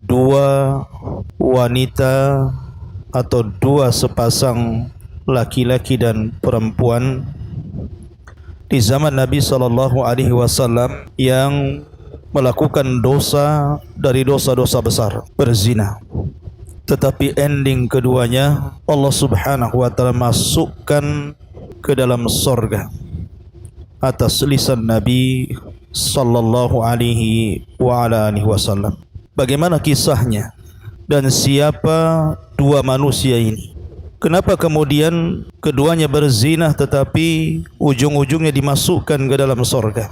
Dua wanita atau dua sepasang laki-laki dan perempuan di zaman Nabi SAW yang melakukan dosa dari dosa-dosa besar, berzina. Tetapi ending keduanya Allah Subhanahu wa taala masukkan ke dalam surga atas lisan Nabi sallallahu alaihi wasallam. Bagaimana kisahnya dan siapa dua manusia ini? Kenapa kemudian keduanya berzina tetapi ujung-ujungnya dimasukkan ke dalam surga?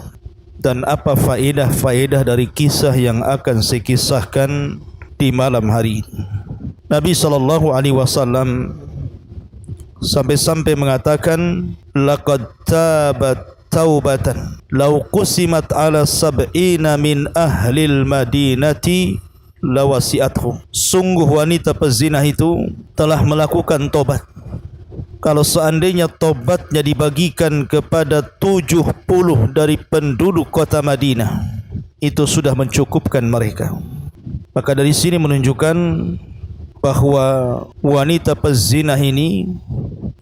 Dan apa faedah-faedah dari kisah yang akan saya kisahkan di malam hari ini? Nabi SAW sampai-sampai mengatakan, laqad tabat taubatan law qusimat ala sab'ina min ahlil madinati lawasi'athum. Sungguh wanita pezina itu telah melakukan tobat. Kalau seandainya tobatnya dibagikan kepada 70 dari penduduk kota Madinah, itu sudah mencukupkan mereka. Maka dari sini menunjukkan bahwa wanita pezina ini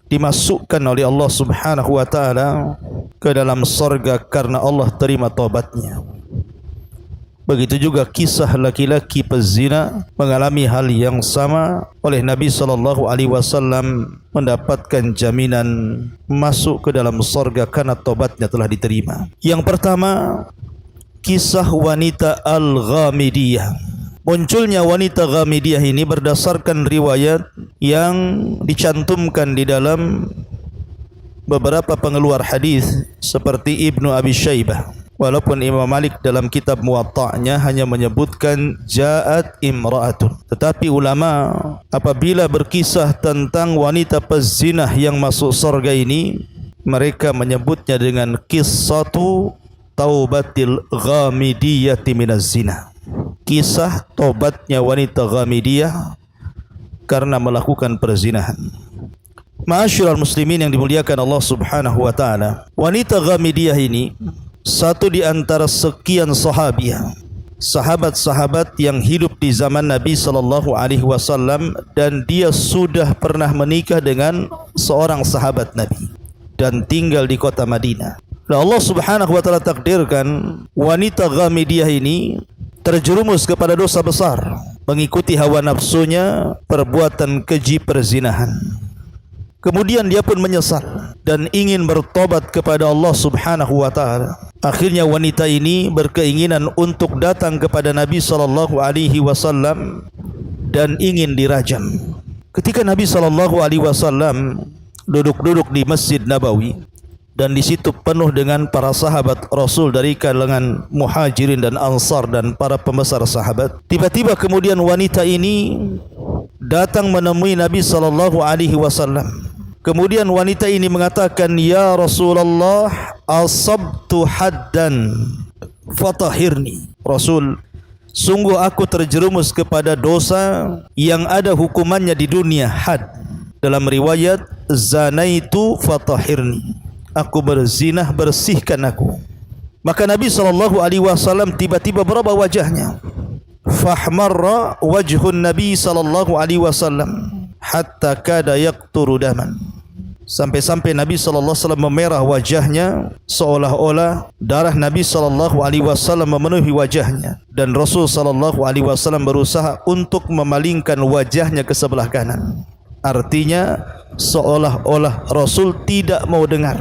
dimasukkan oleh Allah Subhanahu wa taala ke dalam surga karena Allah terima taubatnya. Begitu juga kisah laki-laki pezina mengalami hal yang sama, oleh Nabi SAW mendapatkan jaminan masuk ke dalam surga karena taubatnya telah diterima. Yang pertama, kisah wanita Al-Ghamidiyah. Munculnya wanita Ghamidiyah ini berdasarkan riwayat yang dicantumkan di dalam beberapa pengeluar hadis seperti Ibnu Abi Syaibah. Walaupun Imam Malik dalam kitab Muwatta'nya hanya menyebutkan ja'at imra'atun, tetapi ulama apabila berkisah tentang wanita pezinah yang masuk surga ini, mereka menyebutnya dengan qissatu taubatil ghamidiyati minaz zina. Kisah tobatnya wanita Ghamidiyah karena melakukan perzinahan. Ma'asyiral muslimin yang dimuliakan Allah Subhanahu wa taala, wanita Ghamidiyah ini satu di antara sekian sahabat-sahabat yang hidup di zaman Nabi SAW, dan dia sudah pernah menikah dengan seorang sahabat Nabi dan tinggal di kota Madinah. Lalu Allah Subhanahu wa taala takdirkan wanita Ghamidiyah ini terjerumus kepada dosa besar, mengikuti hawa nafsunya, perbuatan keji perzinahan. Kemudian dia pun menyesal dan ingin bertobat kepada Allah Subhanahu wa taala. Akhirnya wanita ini berkeinginan untuk datang kepada Nabi SAW dan ingin dirajam. Ketika Nabi SAW duduk-duduk di Masjid Nabawi, dan di situ penuh dengan para sahabat Rasul dari kalangan Muhajirin dan Ansar dan para pembesar sahabat, tiba-tiba kemudian wanita ini datang menemui Nabi SAW. Kemudian wanita ini mengatakan, "Ya Rasulullah, asabtu haddan fatahirni." Rasul, sungguh aku terjerumus kepada dosa yang ada hukumannya di dunia, had. Dalam riwayat, zanaitu fatahirni. Aku berzinah, bersihkan aku. Maka Nabi SAW tiba-tiba berubah wajahnya. Fahmarra wajhun Nabi SAW hatta kada yaqturu daman. Sampai-sampai Nabi SAW memerah wajahnya, seolah-olah darah Nabi SAW memenuhi wajahnya. Dan Rasul SAW berusaha untuk memalingkan wajahnya ke sebelah kanan. Artinya seolah-olah Rasul tidak mau dengar,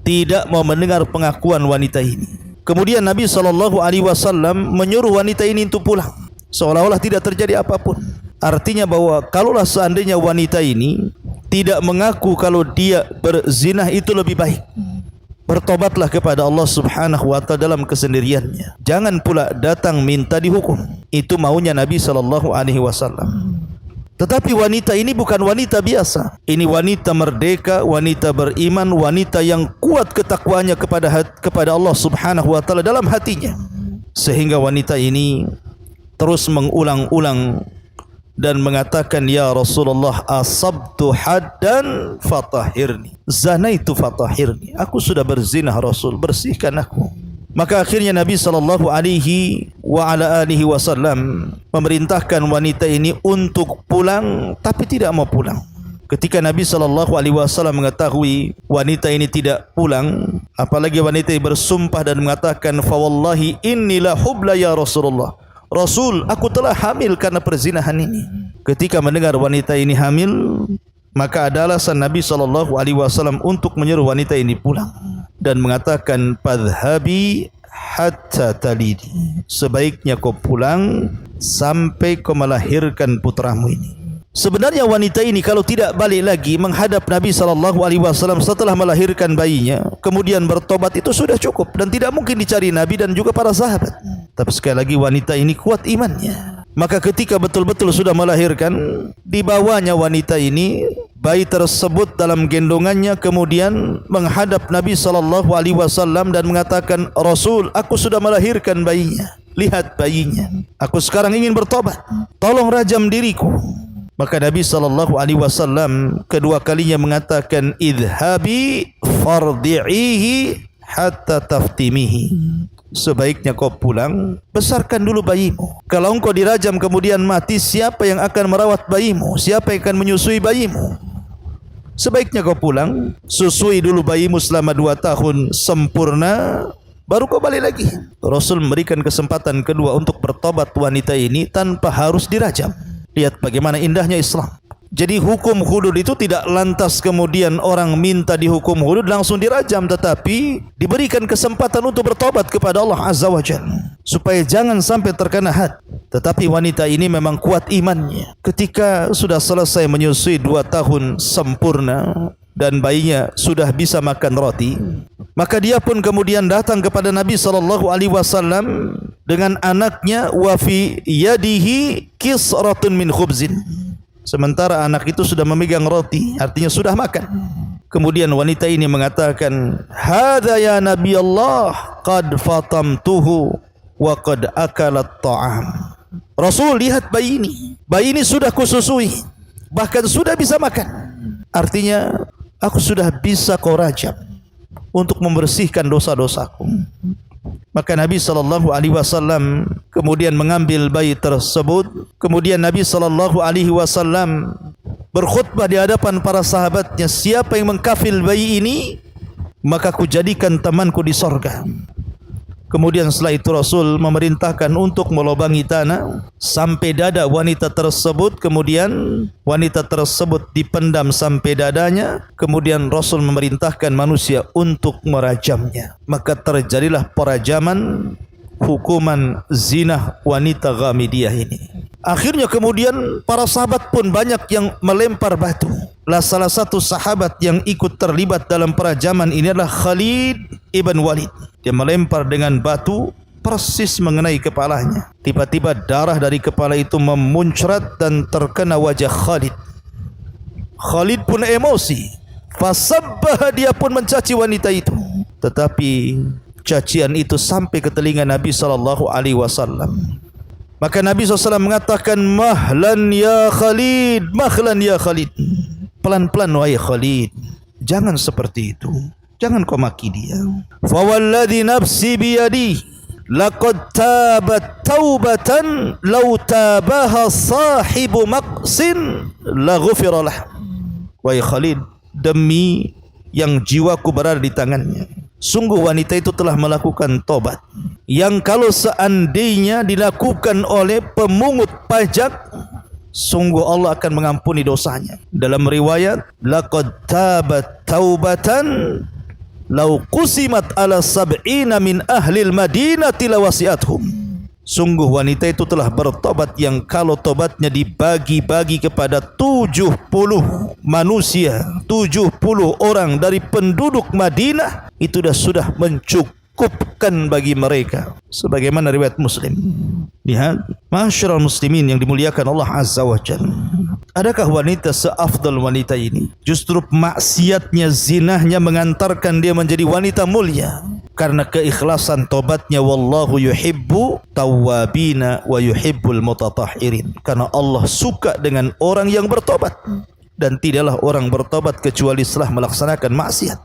tidak mau mendengar pengakuan wanita ini. Kemudian Nabi SAW menyuruh wanita ini untuk pulang, seolah-olah tidak terjadi apapun. Artinya bahwa kalaulah seandainya wanita ini tidak mengaku kalau dia berzinah, itu lebih baik. Bertobatlah kepada Allah Subhanahu wa taala dalam kesendiriannya. Jangan pula datang minta dihukum. Itu maunya Nabi SAW. Tetapi wanita ini bukan wanita biasa. Ini wanita merdeka, wanita beriman, wanita yang kuat ketakwaannya kepada Allah Subhanahu wa taala dalam hatinya. Sehingga wanita ini terus mengulang-ulang dan mengatakan, ya Rasulullah, asabtu haddan fatahhirni, zanaitu fatahhirni, aku sudah berzina Rasul, bersihkan aku. Maka akhirnya Nabi SAW memerintahkan wanita ini untuk pulang, tapi tidak mau pulang. Ketika Nabi SAW mengetahui wanita ini tidak pulang, apalagi wanita ini bersumpah dan mengatakan, fa wallahi inni la hubla ya Rasulullah, Rasul, aku telah hamil karena perzinahan ini. Ketika mendengar wanita ini hamil, maka ada alasan Nabi SAW untuk menyuruh wanita ini pulang dan mengatakan, fadhhabi hatta talidi, sebaiknya kau pulang sampai kau melahirkan putramu ini. Sebenarnya wanita ini kalau tidak balik lagi menghadap Nabi SAW setelah melahirkan bayinya, kemudian bertobat, itu sudah cukup dan tidak mungkin dicari Nabi dan juga para sahabat. Tapi sekali lagi wanita ini kuat imannya. Maka ketika betul-betul sudah melahirkan, dibawanya wanita ini bayi tersebut dalam gendongannya, kemudian menghadap Nabi SAW dan mengatakan, Rasul, aku sudah melahirkan bayinya, lihat bayinya, aku sekarang ingin bertobat, tolong rajam diriku. Maka Nabi SAW kedua kalinya mengatakan, idhabi fardi'ihi hatta taftimihi, sebaiknya kau pulang, besarkan dulu bayimu. Kalau engkau dirajam kemudian mati, siapa yang akan merawat bayimu? Siapa yang akan menyusui bayimu? Sebaiknya kau pulang, susui dulu bayimu selama 2 tahun sempurna, baru kau balik lagi. Rasul memberikan kesempatan kedua untuk bertobat wanita ini tanpa harus dirajam. Lihat bagaimana indahnya Islam. Jadi hukum hudud itu tidak lantas kemudian orang minta dihukum hudud langsung dirajam, tetapi diberikan kesempatan untuk bertobat kepada Allah Azza wa Jalla supaya jangan sampai terkena had. Tetapi wanita ini memang kuat imannya. Ketika sudah selesai menyusui 2 tahun sempurna dan bayinya sudah bisa makan roti, maka dia pun kemudian datang kepada Nabi SAW dengan anaknya, wa fi yadihi kisratun min khubzin, sementara anak itu sudah memegang roti, artinya sudah makan. Kemudian wanita ini mengatakan, hadza ya Nabi Allah, qad fatamtuhu wa qad akalat ta'am. Rasul, lihat bayi ini sudah kususui, bahkan sudah bisa makan, artinya aku sudah bisa kau rajam untuk membersihkan dosa-dosaku. Maka Nabi SAW kemudian mengambil bayi tersebut. Kemudian Nabi SAW berkhutbah di hadapan para sahabatnya, siapa yang mengkafil bayi ini, maka ku jadikan temanku di sorga. Kemudian setelah itu Rasul memerintahkan untuk melobangi tanah sampai dada wanita tersebut. Kemudian wanita tersebut dipendam sampai dadanya. Kemudian Rasul memerintahkan manusia untuk merajamnya. Maka terjadilah perajaman, hukuman zina wanita Ghamidiyah ini. Akhirnya kemudian para sahabat pun banyak yang melempar batu. Salah satu sahabat yang ikut terlibat dalam perajaman ini adalah Khalid ibn Walid. Dia melempar dengan batu persis mengenai kepalanya. Tiba-tiba darah dari kepala itu memuncrat dan terkena wajah Khalid. Khalid pun emosi. Fasabbah, dia pun mencaci wanita itu. Tetapi cacian itu sampai ke telinga Nabi SAW. Maka Nabi SAW mengatakan, mahlan ya Khalid, mahlan ya Khalid, pelan-pelan wahai Khalid, jangan seperti itu, jangan kau maki dia. Fa walladhi nafsi biyadi laqad tabat taubatan law tabaha sahibu maqsin la ghufira lah. Wahai Khalid, demi yang jiwaku berada di tangannya, sungguh wanita itu telah melakukan tobat yang kalau seandainya dilakukan oleh pemungut pajak, sungguh Allah akan mengampuni dosanya. Dalam riwayat, laqad tabat taubatan law qusimat ala sab'ina min ahlil madinati lawasi'athum. Sungguh wanita itu telah bertobat yang kalau tobatnya dibagi-bagi kepada 70 manusia, 70 orang dari penduduk Madinah, itu sudah mencukupkan bagi mereka. Sebagaimana riwayat Muslim. Lihat, masyarakat muslimin yang dimuliakan Allah Azza wa Jalla. Adakah wanita seafdal wanita ini? Justru maksiatnya, zinahnya mengantarkan dia menjadi wanita mulia. karena keikhlasan tobatnya. Wallahu yuhibbu tawwabina wa yuhibbul mutatahhirin. Karena Allah suka dengan orang yang bertobat, dan tidaklah orang bertobat kecuali setelah melaksanakan maksiat.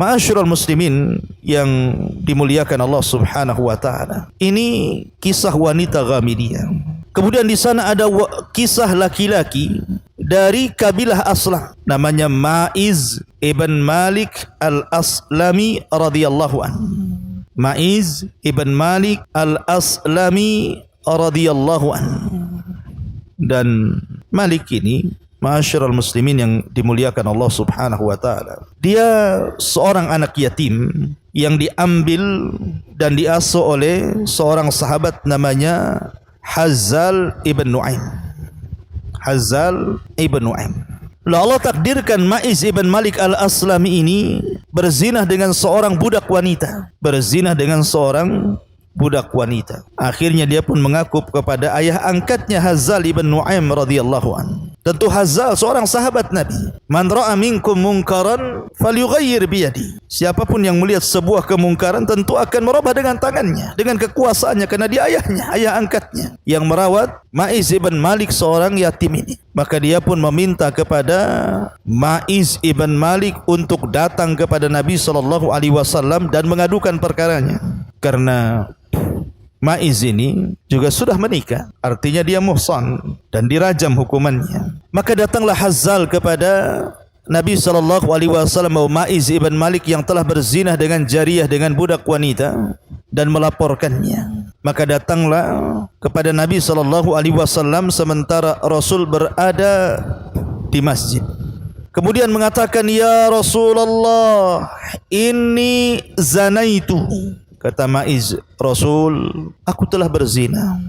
Ma'asyiral muslimin yang dimuliakan Allah Subhanahu wa taala. Ini kisah wanita Ghamidiyah. Kemudian di sana ada kisah laki-laki dari kabilah Aslam, namanya Ma'iz ibn Malik al-Aslami radhiyallahu anhu. Ma'iz ibn Malik al-Aslami radhiyallahu anhu. Dan Malik ini, ma'asyiral muslimin yang dimuliakan Allah Subhanahu wa taala, dia seorang anak yatim yang diambil dan diasuh oleh seorang sahabat namanya Hazzal ibn Nu'aim. Hazzal ibn Nu'aim. Lalu Allah takdirkan Ma'iz ibn Malik al-Aslami ini berzinah dengan seorang budak wanita. Akhirnya dia pun mengaku kepada ayah angkatnya Hazzal ibn Nu'aim radhiyallahu anhu. Tentu Hazzal seorang sahabat Nabi. Man ra'a minkum munkaran falyughayyir biyadi. Siapapun yang melihat sebuah kemungkaran tentu akan merubah dengan tangannya, dengan kekuasaannya, karena dia ayahnya, ayah angkatnya yang merawat Ma'iz ibn Malik seorang yatim ini. Maka dia pun meminta kepada Ma'iz ibn Malik untuk datang kepada Nabi SAW dan mengadukan perkaranya. Karena Ma'iz ini juga sudah menikah, artinya dia muhsan dan dirajam hukumannya. Maka datanglah Hazzal kepada Nabi SAW bahwa Ma'iz ibn Malik yang telah berzinah dengan jariyah, dengan budak wanita, dan melaporkannya. Maka datanglah kepada Nabi SAW sementara Rasul berada di masjid. Kemudian mengatakan, ya Rasulullah, inni zanaitu. Kata Ma'iz, Rasul, aku telah berzina.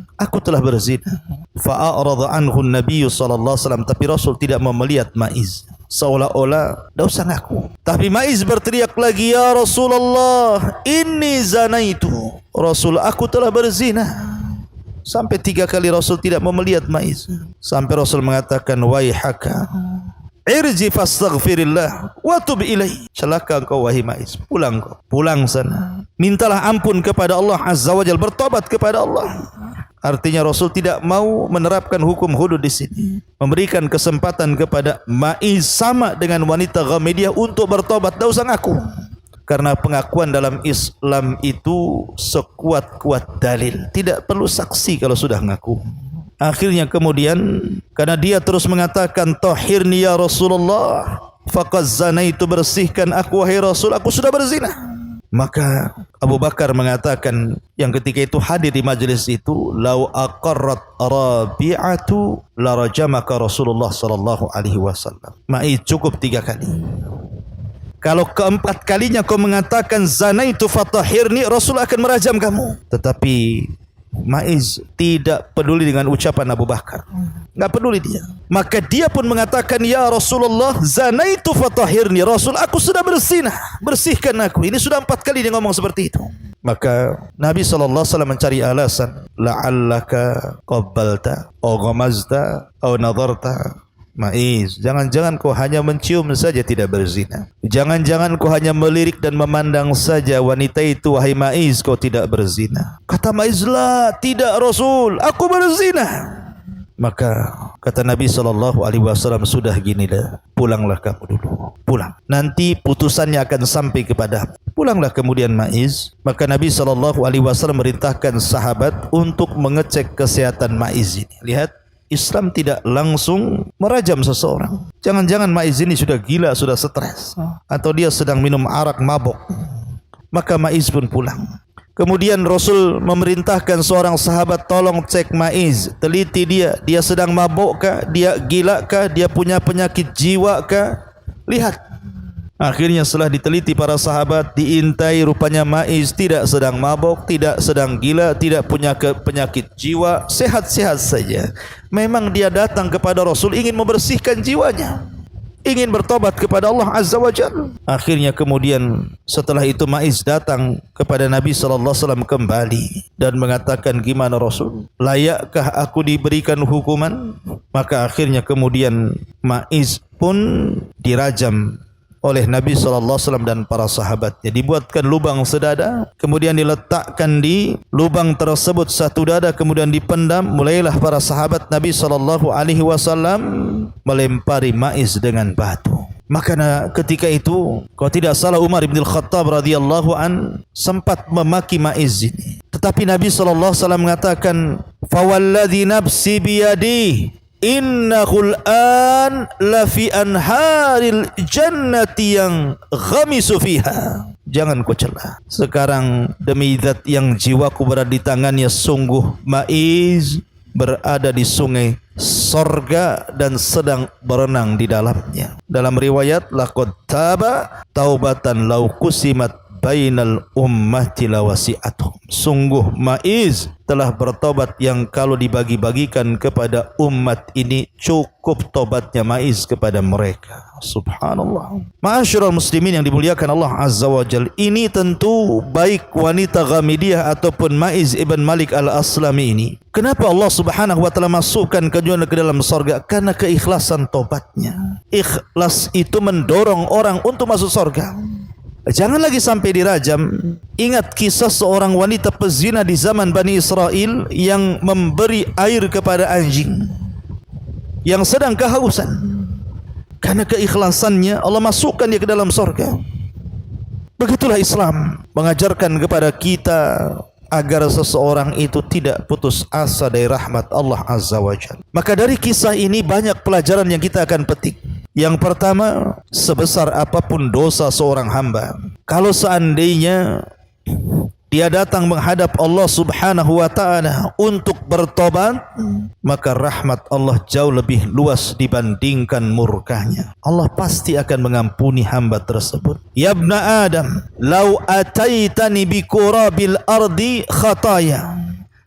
Fa'arada anhu Nabi SAW. Tapi Rasul tidak mau melihat Ma'iz, seolah-olah tidak usah ngaku. Tapi Ma'iz berteriak lagi, ya Rasulullah, inni zanaitu. Rasul, aku telah berzina. Sampai 3 kali Rasul tidak mau melihat Ma'iz. Sampai Rasul mengatakan, waihaka, irji fastaghfirillah wa tub ilaihi. Celaka engkau wahai Ma'iz, pulang sana. Mintalah ampun kepada Allah Azza wa Jalla, bertobat kepada Allah. Artinya Rasul tidak mau menerapkan hukum hudud di sini, memberikan kesempatan kepada Ma'iz sama dengan wanita Ghamidiyah untuk bertobat, tidak usah ngaku. Karena pengakuan dalam Islam itu sekuat-kuat dalil, tidak perlu saksi kalau sudah ngaku. Akhirnya kemudian karena dia terus mengatakan, tahhirni ya Rasulullah, faqad zanaitu, bersihkan aku wahai Rasul, aku sudah berzina. Maka Abu Bakar mengatakan yang ketika itu hadir di majelis itu, lau aqarrat Rabi'atu la rajamaka Rasulullah sallallahu alaihi wasallam. Ma'iz, cukup 3 kali. Kalau keempat kalinya kau mengatakan zanaitu fatahhirni, Rasul akan merajam kamu. Tetapi Ma'iz tidak peduli dengan ucapan Abu Bakar, enggak peduli dia. Maka dia pun mengatakan, ya Rasulullah, zanaitu fatahhirni. Rasul, aku sudah berzinah, bersihkan aku. Ini sudah 4 kali dia ngomong seperti itu. Maka Nabi SAW mencari alasan, la'allaka qabbalta aw ghamazta aw nadarta. Ma'iz, jangan-jangan kau hanya mencium saja, tidak berzina. Jangan-jangan kau hanya melirik dan memandang saja wanita itu, wahai Ma'iz, kau tidak berzina. Kata Ma'iz, la, tidak Rasul, aku berzina. Maka kata Nabi SAW, sudah gini dah, pulanglah kamu dulu, pulang. Nanti putusannya akan sampai kepada. Pulanglah kemudian Ma'iz. Maka Nabi SAW merintahkan sahabat untuk mengecek kesehatan Ma'iz ini. Lihat, Islam tidak langsung merajam seseorang. Jangan-jangan Ma'iz ini sudah gila, sudah stres, atau dia sedang minum arak mabok. Maka Ma'iz pun pulang. Kemudian Rasul memerintahkan seorang sahabat, tolong cek Ma'iz, teliti dia sedang mabok kah, dia gila kah, dia punya penyakit jiwa kah, lihat. Akhirnya setelah diteliti para sahabat, diintai, rupanya Ma'iz tidak sedang mabok, tidak sedang gila, tidak punya penyakit jiwa, sehat-sehat saja. Memang dia datang kepada Rasul ingin membersihkan jiwanya, ingin bertobat kepada Allah Azza wa Jalla. Akhirnya kemudian setelah itu Ma'iz datang kepada Nabi SAW kembali dan mengatakan, gimana Rasul, layakkah aku diberikan hukuman? Maka akhirnya kemudian Ma'iz pun dirajam oleh Nabi SAW dan para sahabatnya. Dibuatkan lubang sedada, kemudian diletakkan di lubang tersebut satu dada, kemudian dipendam. Mulailah para sahabat Nabi SAW melempari maiz dengan batu. Maka ketika itu, kalau tidak salah, Umar bin Khattab radhiyallahu an sempat memaki maiz ini. Tetapi Nabi SAW mengatakan, "Fawalladhi nafsi biyadi, innahul an lafi anharil jannati yang ghamisu fiha." Jangan kau celah. Sekarang demi zat yang jiwaku berada di tangannya, sungguh maiz berada di sungai sorga dan sedang berenang di dalamnya. Dalam riwayat, laqad taba taubatan law kusimat bainal ummati lawasi'atuhum. Sungguh maiz telah bertobat yang kalau dibagi-bagikan kepada umat ini cukup tobatnya maiz kepada mereka. Subhanallah. Ma'asyiral muslimin yang dimuliakan Allah Azza wa Jal, ini tentu baik wanita Ghamidiyah ataupun Maiz ibn Malik al-Aslami ini. Kenapa Allah Subhanahu wa taala masukkan keduanya ke dalam surga? Karena keikhlasan tobatnya. Ikhlas itu mendorong orang untuk masuk surga. Jangan lagi sampai dirajam. Ingat kisah seorang wanita pezina di zaman Bani Israel yang memberi air kepada anjing yang sedang kehausan. Karena keikhlasannya Allah masukkan dia ke dalam surga. Begitulah Islam mengajarkan kepada kita agar seseorang itu tidak putus asa dari rahmat Allah Azza wa Jalla. Maka dari kisah ini banyak pelajaran yang kita akan petik. Yang pertama, sebesar apapun dosa seorang hamba, kalau seandainya dia datang menghadap Allah Subhanahu wa taala untuk bertobat, maka rahmat Allah jauh lebih luas dibandingkan murkanya. Allah pasti akan mengampuni hamba tersebut. Ya ibna Adam, law ataitani bi qurabil ardi khataya,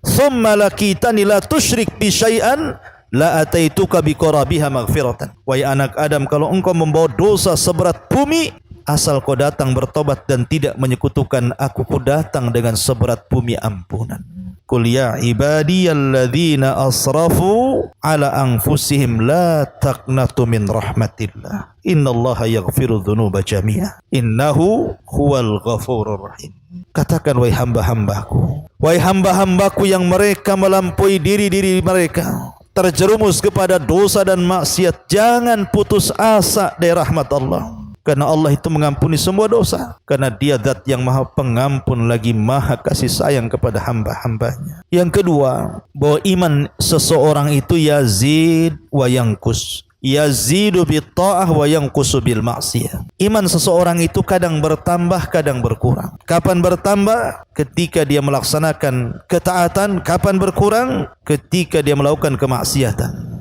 thumma lakitani la tusyrik bi syai'an la ataituka bi qurabiha maghfiratan. Wahai anak Adam, kalau engkau membawa dosa seberat bumi, asal kau datang bertobat dan tidak menyekutukan aku, ku datang dengan seberat bumi ampunan. Qul ya ibadiyalladzina asrafu ala anfusihim la taqnatu min rahmatillah, innallaha yaghfiru dzunuba jami'a, innahu huwal ghafurur rahim. Katakan, wahai hamba-hambaku, wahai hamba-hambaku yang mereka melampaui diri mereka, terjerumus kepada dosa dan maksiat, jangan putus asa dari rahmat Allah. Karena Allah itu mengampuni semua dosa. Karena dia zat yang maha pengampun lagi maha kasih sayang kepada hamba-hambanya. Yang kedua, bahwa iman seseorang itu yazid wa yankus. Yazidu bitta'ah wa yankusu bil ma'siyah. Iman seseorang itu kadang bertambah, kadang berkurang. Kapan bertambah? Ketika dia melaksanakan ketaatan. Kapan berkurang? Ketika dia melakukan kemaksiatan.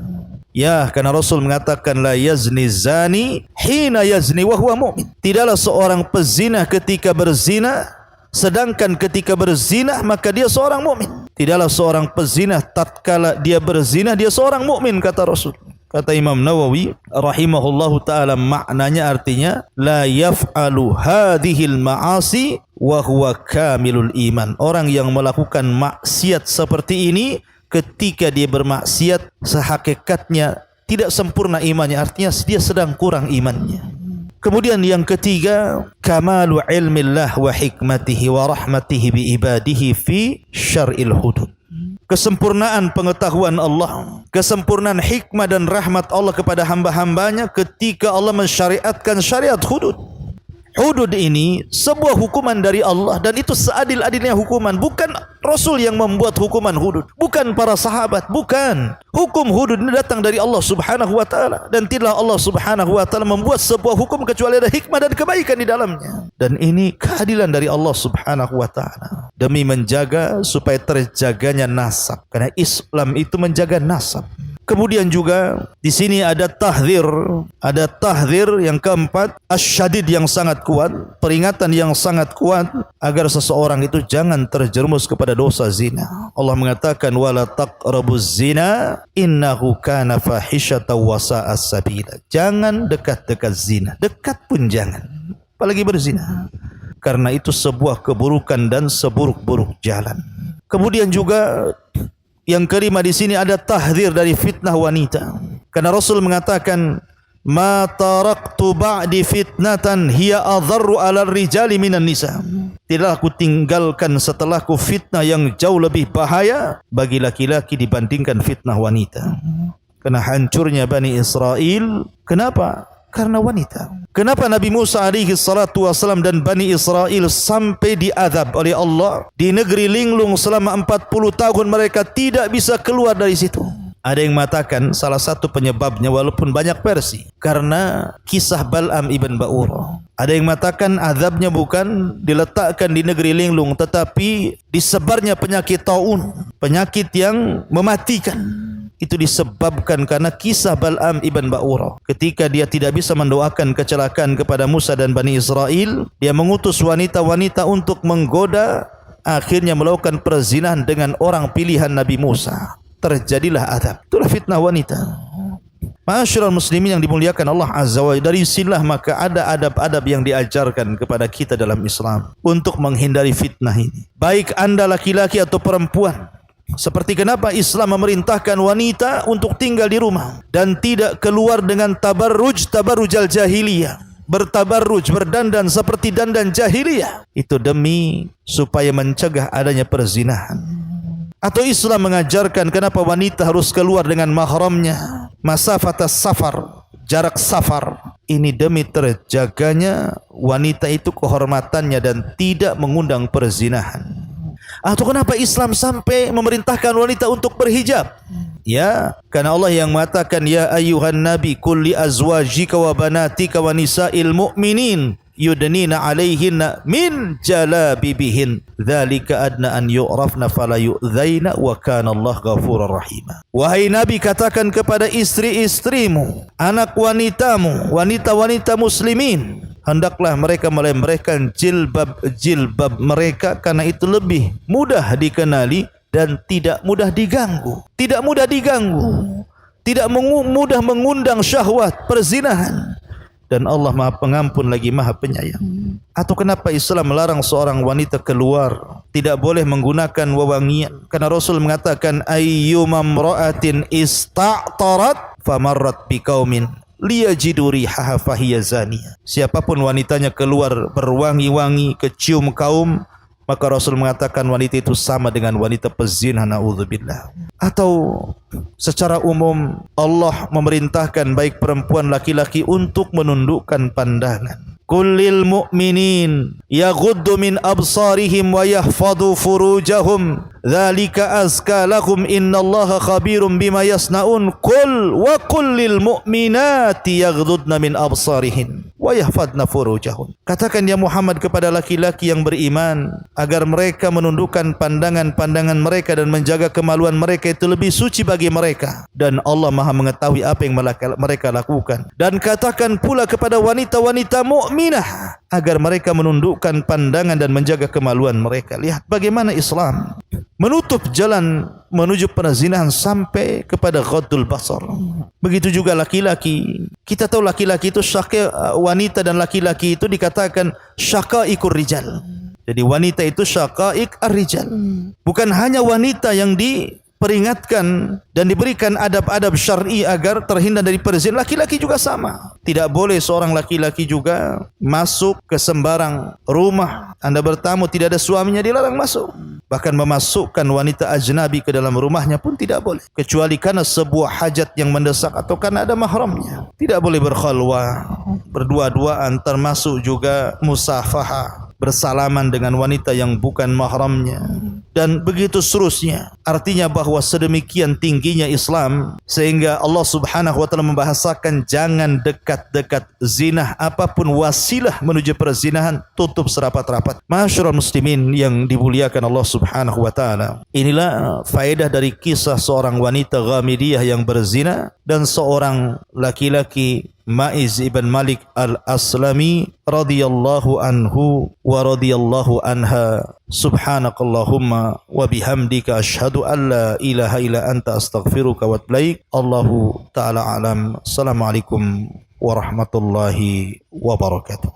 Ya, karena Rasul mengatakan la yazni zani hina yazni wa huwa mu'min. Tidaklah seorang pezina ketika berzina, sedangkan ketika berzina maka dia seorang mukmin. Tidaklah seorang pezina tatkala dia berzina dia seorang mukmin, kata Rasul. Kata Imam Nawawi rahimahullahu taala, maknanya artinya la yaf'alu hadhil ma'asi wa huwa kamilul iman. Orang yang melakukan maksiat seperti ini ketika dia bermaksiat sehakikatnya tidak sempurna imannya, artinya dia sedang kurang imannya. Kemudian yang ketiga, kamalu ilmillah wa hikmatihi wa rahmatihi bi ibadihi fi syar'il hudud. Kesempurnaan pengetahuan Allah, kesempurnaan hikmah dan rahmat Allah kepada hamba-hambanya ketika Allah mensyariatkan syariat hudud. Hudud ini sebuah hukuman dari Allah, dan itu seadil-adilnya hukuman. Bukan Rasul yang membuat hukuman hudud, bukan para sahabat, bukan. Hukum hudud ini datang dari Allah Subhanahu wa taala, dan tidaklah Allah Subhanahu wa taala membuat sebuah hukum kecuali ada hikmah dan kebaikan di dalamnya. Dan ini keadilan dari Allah Subhanahu wa taala demi menjaga supaya terjaganya nasab, karena Islam itu menjaga nasab. Kemudian juga di sini ada tahdzir yang keempat, asyadid yang sangat kuat, peringatan yang sangat kuat agar seseorang itu jangan terjerumus kepada dosa zina. Allah mengatakan wala taqrabuz zina innahu kana fahisyatan wa sa'a sabila. Jangan dekat-dekat zina, dekat pun jangan, apalagi berzina, karena itu sebuah keburukan dan seburuk-buruk jalan. Kemudian juga yang kelima di sini ada tahdzir dari fitnah wanita. Karena Rasul mengatakan ma taraktu ba'di fitnatan hiya adharru 'ala rijali minan nisa. Tidaklah aku tinggalkan setelahku fitnah yang jauh lebih bahaya bagi laki-laki dibandingkan fitnah wanita. Karena hancurnya Bani Israel, kenapa? Karena wanita. Kenapa Nabi Musa alaihi salatu wasalam dan Bani Israel sampai diazab oleh Allah di negeri linglung selama 40 tahun, mereka tidak bisa keluar dari situ? Ada yang mengatakan salah satu penyebabnya, walaupun banyak versi, karena kisah Bal'am ibn Ba'ur. Ada yang mengatakan azabnya bukan diletakkan di negeri linglung, tetapi disebarnya penyakit taun, penyakit yang mematikan. Itu disebabkan karena kisah Bal'am ibn Ba'ur. Ketika dia tidak bisa mendoakan kecelakaan kepada Musa dan Bani Israel, dia mengutus wanita-wanita untuk menggoda, akhirnya melakukan perzinahan dengan orang pilihan Nabi Musa. Terjadilah azab. Itulah fitnah wanita. Ma'asyiral muslimin yang dimuliakan Allah Azza wa Jalla, dari sinilah maka ada adab-adab yang diajarkan kepada kita dalam Islam untuk menghindari fitnah ini. Baik anda laki-laki atau perempuan. Seperti kenapa Islam memerintahkan wanita untuk tinggal di rumah dan tidak keluar dengan tabarrujal jahiliyah. Bertabarruj, berdandan seperti dandan jahiliyah. Itu demi supaya mencegah adanya perzinahan. Atau Islam mengajarkan kenapa wanita harus keluar dengan mahramnya, masafatas safar, jarak safar. Ini demi terjaganya wanita itu kehormatannya dan tidak mengundang perzinahan. Atau kenapa Islam sampai memerintahkan wanita untuk berhijab? Ya, karena Allah yang mengatakan, ya ayyuhan nabi qul li azwajika wa banatika wa nisa'il mu'minin yudnina 'alaihinna min jalabibihin dzalika adna an yu'rafna fala yu'dzaina wa kana Allah ghafurur rahim. Wahai nabi, katakan kepada istri-istrimu, anak wanitamu, wanita-wanita muslimin, hendaklah mereka melemparkan jilbab mereka, karena itu lebih mudah dikenali dan tidak mudah diganggu. Tidak mudah diganggu, tidak mudah mengundang syahwat perzinahan. Dan Allah Maha Pengampun lagi Maha Penyayang. Atau kenapa Islam melarang seorang wanita keluar, tidak boleh menggunakan wewangian? Karena Rasul mengatakan, ayyuma imra'atin ista'tarat famarrat biqaumin liyajidu rihaha fahiya zaniyah. Siapapun wanitanya keluar berwangi-wangi, kecium kaum, maka Rasul mengatakan wanita itu sama dengan wanita pezina, na'udzubillah. Atau secara umum Allah memerintahkan baik perempuan laki-laki untuk menundukkan pandangan. Kullil mu'minin yaghuddu min absarihim wa yahfadhu furujahum dzalika azka lahum innallaha khabirum bima yasnaun. Qul wa kullil mu'minati yaghuddna min absarihin wa yahfadna furujahum. Katakan ya Muhammad kepada laki-laki yang beriman agar mereka menundukkan pandangan-pandangan mereka dan menjaga kemaluan mereka, itu lebih suci bagi mereka, dan Allah Maha mengetahui apa yang mereka lakukan. Dan katakan pula kepada wanita-wanita mukminah agar mereka menundukkan pandangan dan menjaga kemaluan mereka. Lihat bagaimana Islam menutup jalan menuju perzinahan sampai kepada ghaddul basar. Begitu juga laki-laki. Kita tahu laki-laki itu wanita dan laki-laki itu dikatakan syaqaiqur rijal. Jadi wanita itu syaqaiq ar-rijal. Bukan hanya wanita yang diperingatkan dan diberikan adab-adab syar'i agar terhindar dari perzinahan, laki-laki juga sama. Tidak boleh seorang laki-laki juga masuk ke sembarang rumah. Anda bertamu tidak ada suaminya, dilarang masuk. Bahkan memasukkan wanita ajnabi ke dalam rumahnya pun tidak boleh, kecuali karena sebuah hajat yang mendesak atau karena ada mahramnya. Tidak boleh berkhalwah, berdua-duaan, termasuk juga musafahah, bersalaman dengan wanita yang bukan mahramnya, dan begitu seterusnya. Artinya bahwa sedemikian tingginya Islam sehingga Allah Subhanahu wa taala membahasakan jangan dekat-dekat zina, apapun wasilah menuju perzinahan tutup serapat-rapat. Ma'asyiral muslimin yang dimuliakan Allah Subhanahu wa taala, inilah faedah dari kisah seorang wanita Ghamidiyah yang berzina dan seorang laki-laki Ma'iz ibn Malik al-Aslami radhiyallahu anhu wa radhiyallahu anha. Subhanakallahumma wa bihamdika asyhadu an la ilaha illa anta astaghfiruka wa atubu ilaik. Allahu ta'ala alam. Assalamualaikum warahmatullahi wabarakatuh.